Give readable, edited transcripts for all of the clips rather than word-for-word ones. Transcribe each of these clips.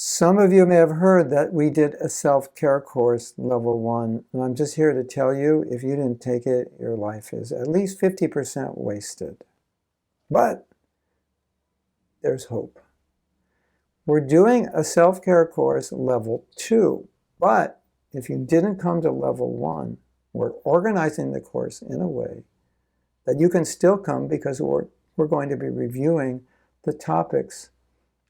Some of you may have heard that we did a self-care course, level 1, and I'm just here to tell you, if you didn't take it, your life is at least 50% wasted. But there's hope. We're doing a self-care course, level 2, but if you didn't come to level 1, we're organizing the course in a way that you can still come, because we're going to be reviewing the topics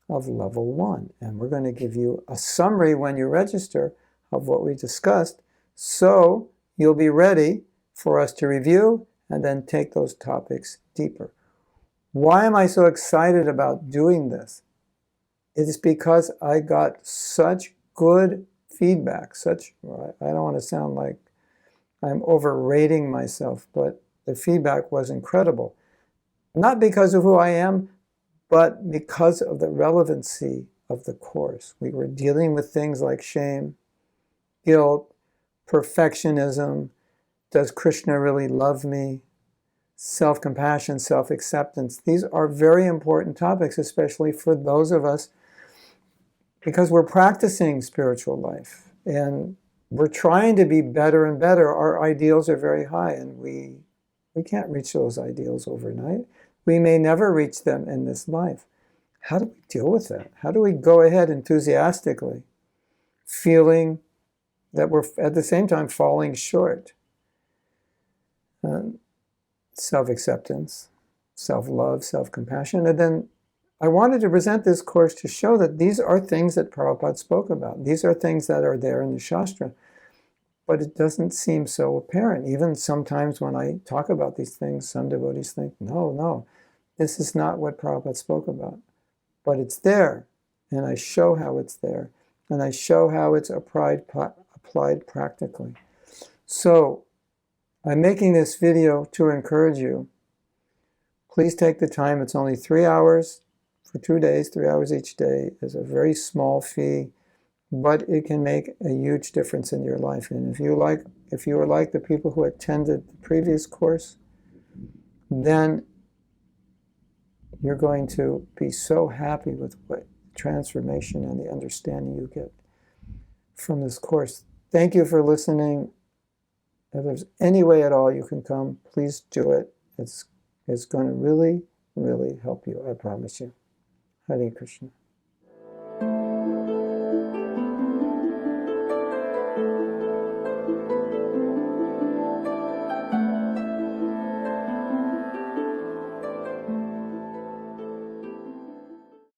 of level 1. And we're going to give you a summary when you register of what we discussed, so you'll be ready for us to review and then take those topics deeper. Why am I so excited about doing this? It is because I got such good feedback, I don't want to sound like I'm overrating myself, but the feedback was incredible. Not because of who I am, but because of the relevancy of the course. We were dealing with things like shame, guilt, perfectionism, does Krishna really love me, self-compassion, self-acceptance. These are very important topics, especially for those of us, because we're practicing spiritual life and we're trying to be better and better. Our ideals are very high, and we can't reach those ideals overnight. We may never reach them in this life. How do we deal with that? How do we go ahead enthusiastically, feeling that we're at the same time falling short? Self-acceptance, self-love, self-compassion. And then I wanted to present this course to show that these are things that Prabhupada spoke about. These are things that are there in the Shastra, but it doesn't seem so apparent. Even sometimes when I talk about these things, some devotees think, no, this is not what Prabhupada spoke about. But it's there, and I show how it's there, and I show how it's applied practically. So I'm making this video to encourage you. Please take the time. It's only 3 hours for 2 days, 3 hours each day. It's a very small fee, but it can make a huge difference in your life. And if you were like the people who attended the previous course, then you're going to be so happy with what transformation and the understanding you get from this course. Thank you for listening. If there's any way at all you can come, please do it. It's going to really, really help you, I promise you. Hare Krishna.